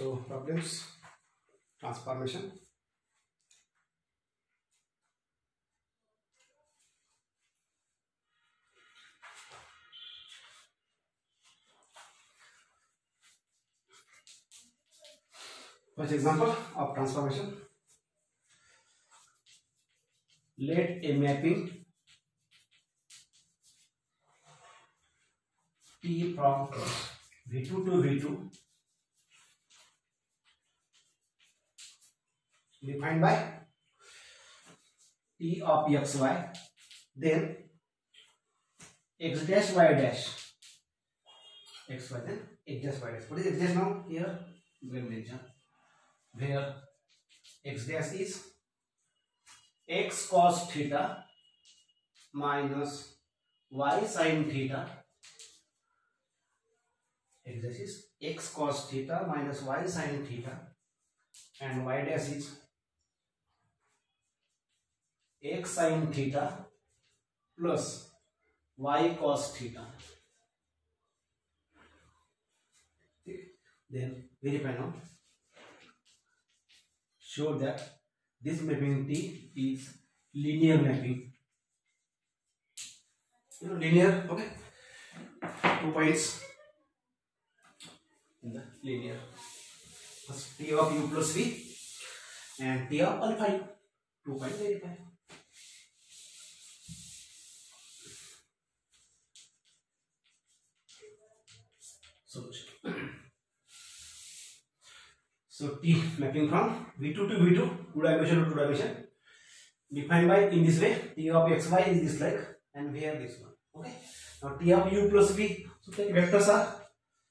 So problems, transformation. First example of transformation. Let a mapping T from V2 to V2 defined by T of xy, then x dash y dash, xy, then x dash y dash. What is x dash now? Here we will mention where x dash is x cos theta minus y sin theta. X dash is x cos theta minus y sin theta, and y dash is x sin theta plus y cos theta. Then verify now. Show that this mapping T is linear mapping. Linear, okay? 2 points in the linear. First T of u plus v and T of alpha u. 2 points verify. Solution. So T mapping from V2 to V2, 2 dimension to 2 dimension, defined by in this way. T of xy is this like, and here this one. Okay. Now T of u plus v. So take vectors are.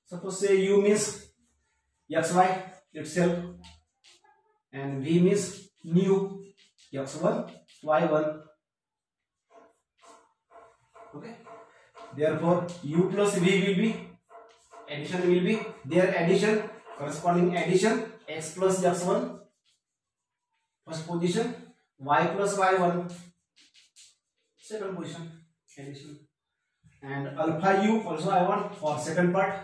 Suppose say u means xy itself, and v means new x1 y1. Okay. Therefore u plus v will be addition, will be their addition, corresponding addition, x plus x1 first position, y plus y1 second position, addition, and alpha u also I want for second part.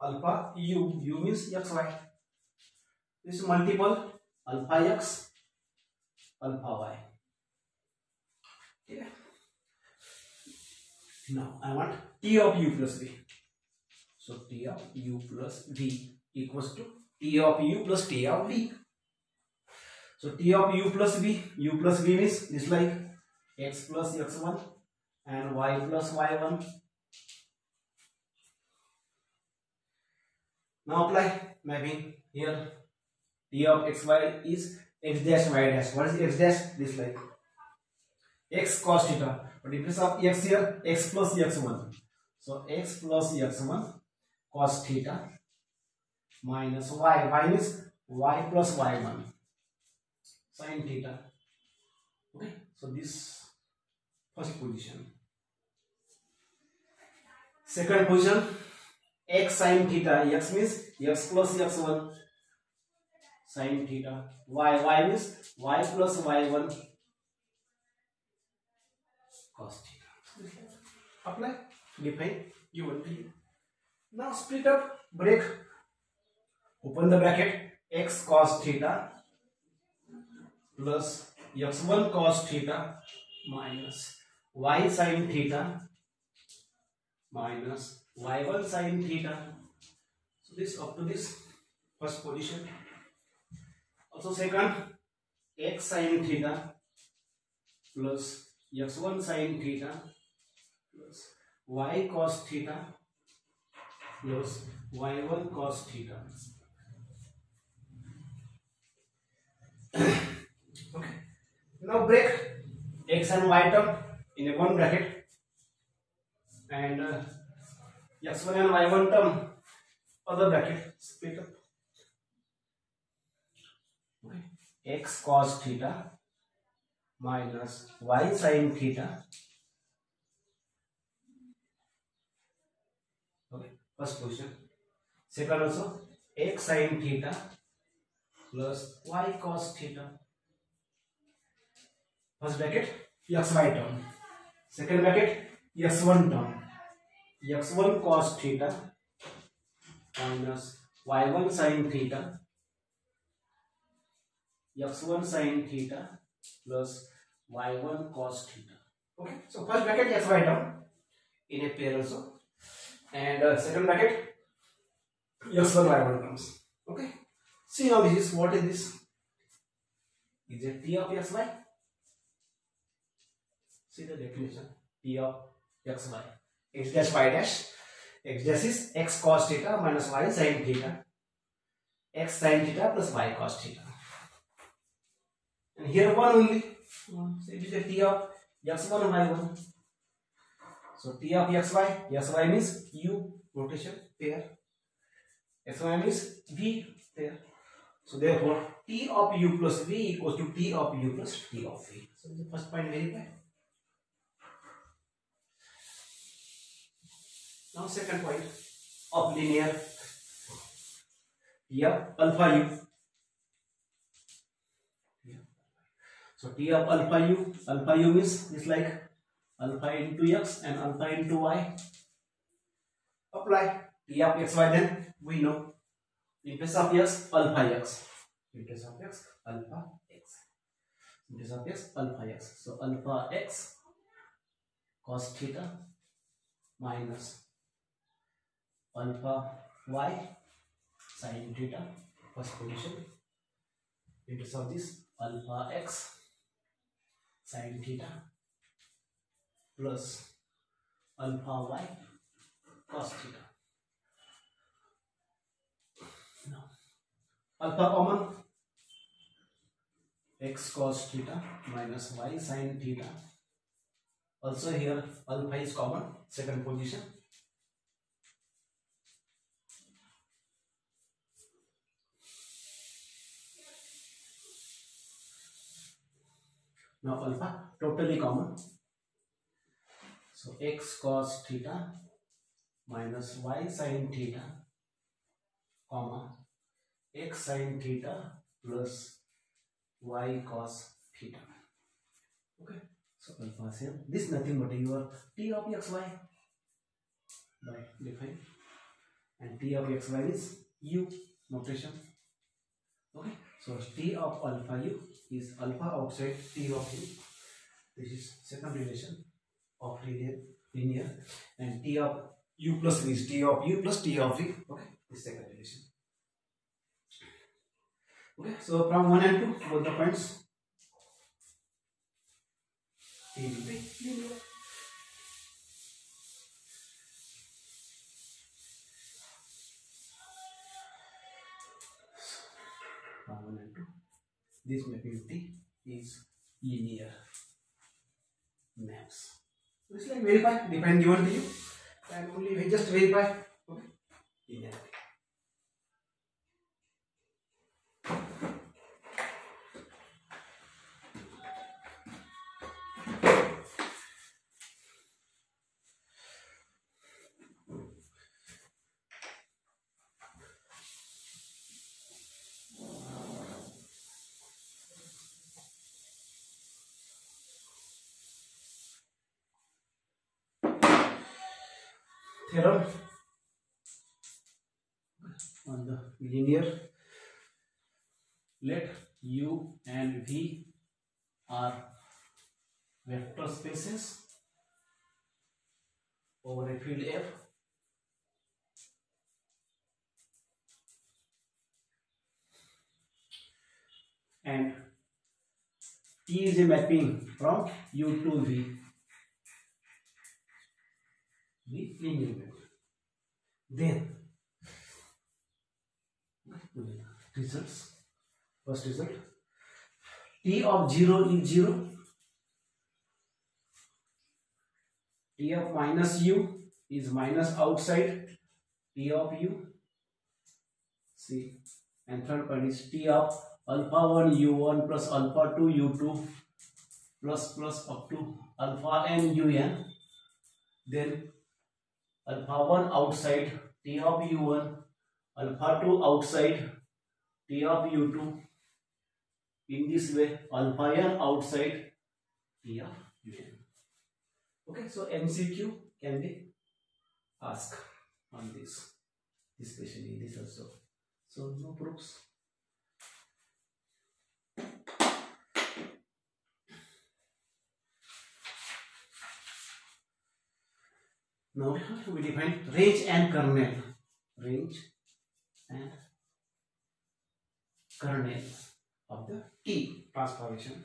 Alpha u, u means xy, this multiple alpha x alpha y. Okay. Now I want T of u plus v. So T of u plus v equals to T of u plus T of v. So T of u plus v means this like x plus x1 and y plus y1. Now apply mapping here. T of xy is x dash y dash. What is x dash? This like x cos theta. But in case of x here, x plus x1. So x plus x1 cos theta minus y. Y means y plus y1 sin theta. Okay. So this first position. Second position, x sin theta. X means x plus x1 sin theta. Y means y plus y1 cos theta. Apply, define, u1 to u. Now split up, break, open the bracket, x cos theta plus x1 cos theta minus y sin theta minus y1 sin theta. So this up to this first position. Also second, x sin theta plus x1 sin theta plus y cos theta plus y1 cos theta. Okay. Now break x and y term in a one bracket, and x1 and y1 term other bracket, split up. Okay. X cos theta minus y sin theta. Okay, first position. Second also, x sin theta plus y cos theta. First bracket, xy term. Second bracket, x1 term. x1 cos theta minus y1 sin theta x1 sin theta plus y1 cos theta. Okay, so first bracket xy down in a pair also, and second bracket x1 y1 comes. Okay, see now this is what is this? Is it t of xy? See the definition: t of xy, x dash y dash. X dash is x cos theta minus y sin theta, x sin theta plus y cos theta. And here one only. So it is a t of x1 and y1. So t of xy means u rotation pair, xy means v pair. So therefore t of u plus v equals to t of u plus t of v. So the first point verified. Now second point of linear t of alpha u. So t of alpha u means is like alpha into x and alpha into y. Apply t of xy, then we know in place of x alpha x, in place of x alpha x, in place of x alpha x. So alpha x cos theta minus alpha y sin theta, first position, in place of this alpha x sin theta plus alpha y cos theta. Now alpha common, x cos theta minus y sin theta. Also here alpha is common, second position. Now alpha totally common. So x cos theta minus y sin theta, comma x sin theta plus y cos theta. Okay, so alpha same. This nothing but your t of xy by define, and t of xy is u notation. Okay, so t of alpha u is alpha outside t of u. This is second relation of linear, and t of u plus v is t of u plus t of v. Okay, this second relation. Okay, so from 1 and 2, both the points t will be linear. From 1 and 2, this mapping t is linear maps. So it's like verify, define given to you, and only we just verify. Okay, linear. Theorem on the linear. Let u and v are vector spaces over a field F, and T is a mapping from u to v, the linear mapping. Then results. First result, t of 0 is 0, t of minus u is minus outside t of u. See, and third point is t of alpha 1 u1 plus alpha 2 u2 plus up to alpha n un. Then alpha 1 outside t of u1, alpha 2 outside t of u2. In this way, alpha n outside t of un. Okay, so MCQ can be asked on this, especially this also. So no proofs. Now we define range and kernel. Range and kernel of the T transformation.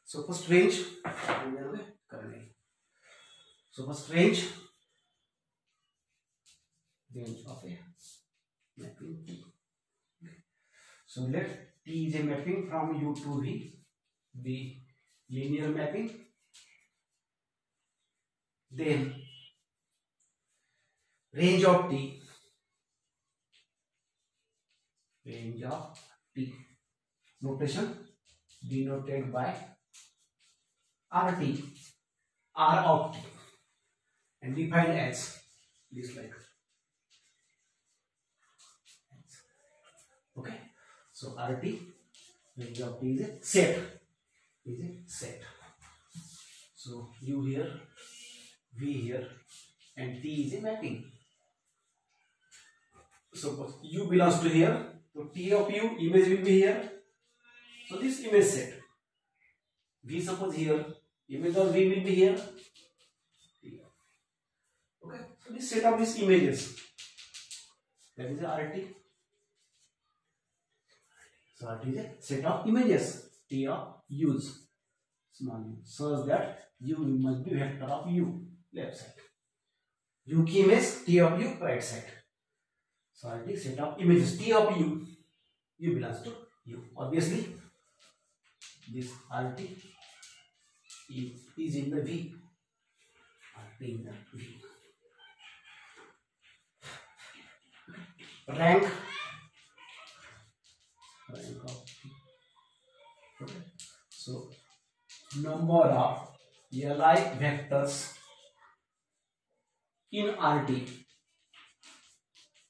So first range and then kernel. So first range of a mapping T. So let T is a mapping from U to V, the linear mapping. Then range of T, notation denoted by RT, R of T, and defined as this like. Okay, so RT, range of T is a set. So U here, V here, and T is a mapping. So U belongs to here, so T of U image will be here. So this image set, V suppose here, image of V will be here. Okay, so this set of these images, that is a RT. So RT is a set of images, T of U's, small u, such that U must be vector of U, left side. U key image, T of U, right side. So RT set of images, T of U, U belongs to U. Obviously, this RT is in the V. RT in the V. Rank of T. Okay. So number of Li vectors in RT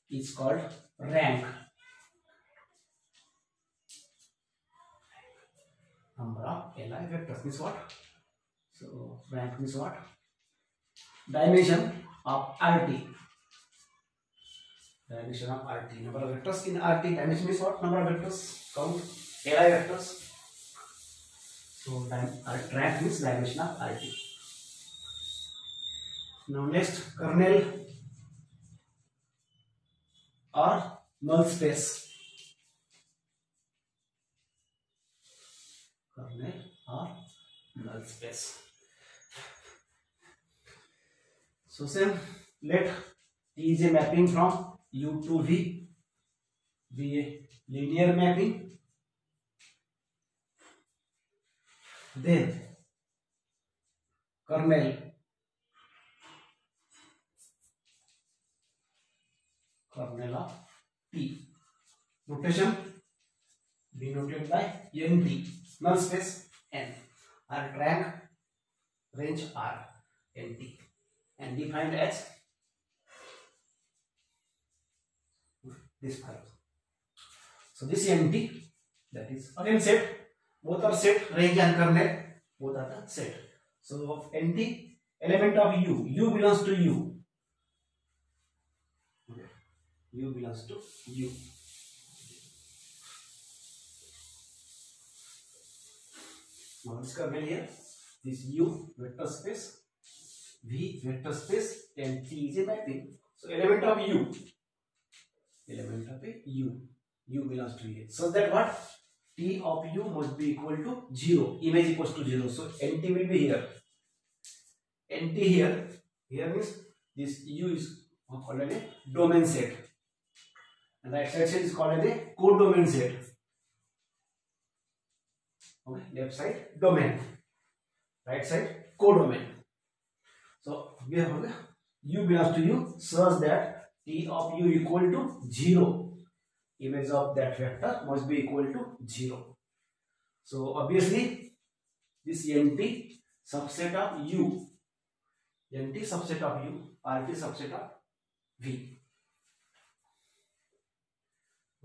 is called rank. Number of Li vectors means what? So rank means what? Dimension of RT. Dimension of RT. Number of vectors in RT. Dimension means what? Number of vectors. Count Li vectors. So rank means dimension of RT. Now next, kernel or null space. Kernel or null space. So same, let T is a mapping from U to V, be a linear mapping. Then kernel of T, notation denoted by NT, null space N, or range R, NT, and defined as this file. So this NT, that is again set, both are set, range and kernel, both are the set. So of NT, element of U, U belongs to U. Okay. U belongs to U. Now this kernel here, this U vector space, V vector space, and T is a mapping. So element of U, U belongs to A. So that what? T of U must be equal to 0, image equals to 0. So NT will be here. NT here means this U is called as a domain set, and right side set is called as a codomain set. Okay, left side domain, right side codomain. So we have U belongs to U such that T of U equal to 0. Image of that vector must be equal to 0. So obviously this NT subset of U, NT subset of U, RT subset of V.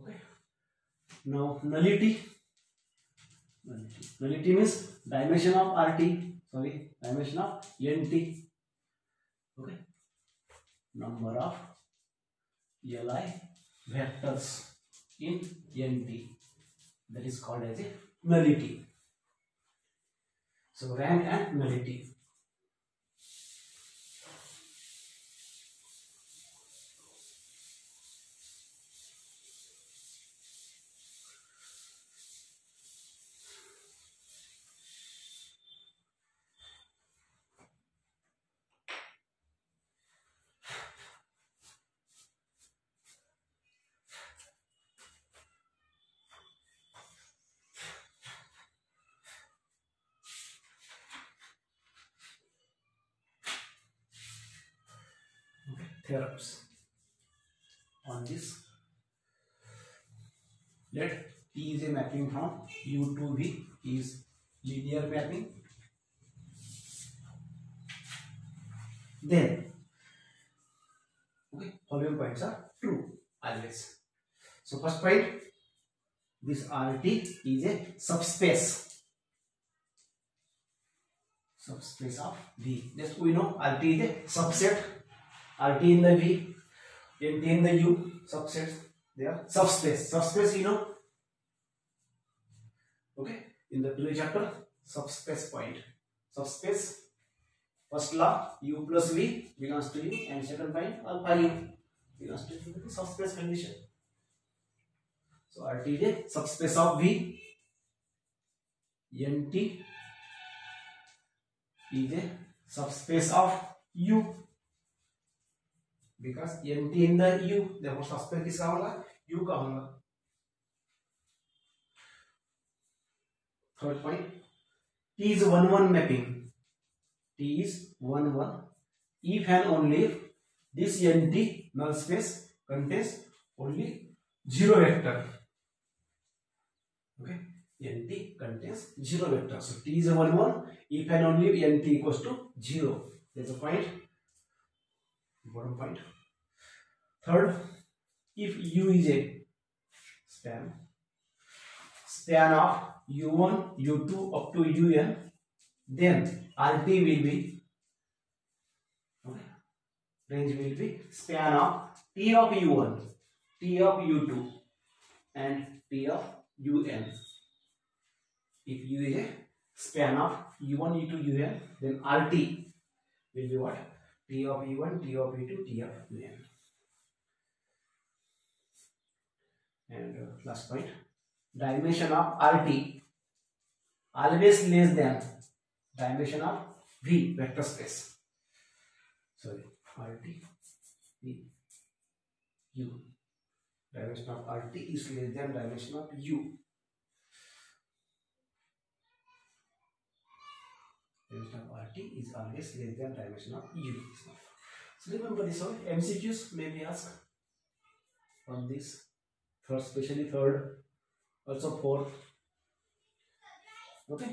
Okay. Now nullity. Nullity means dimension of dimension of NT. Okay, number of Li vectors in NT, that is called as a nullity. So rank and nullity. Theorems on this. Let T is a mapping from U to V is linear mapping. Then following points are true always. So first point, this RT is a subspace of V. Just we know RT is a subset. RT in the V, NT in the U, subsets. They are subspace. Subspace, you know. Okay. In the previous chapter, subspace point. Subspace. First law, U plus V belongs to U, and second point, alpha U belongs to U. Subspace condition. So RT is a subspace of V. NT is a subspace of U. Because NT in the U, therefore subspace किसका होगा? U का होगा. Third point, T is 1-1 mapping. T is 1-1 if and only if this NT null space contains only 0 vector. Okay, NT contains 0 vector. So T is a 1-1 if and only if NT equals to 0. That's a point. Important point. Third, if U is a span of U1, U2 up to UN, then RT will be, range will be span of T of U1, T of U2 and T of UN. If U is a span of U1, U2, UN, then RT will be what? T of U1, T of U2, T of UN. And last point, dimension of RT always less than dimension of V vector space. Sorry, RT V U. Dimension of RT is less than dimension of U. Dimension of RT is always less than dimension of U. So remember this one. MCQs may be asked on this. Third, especially third, also fourth. Okay.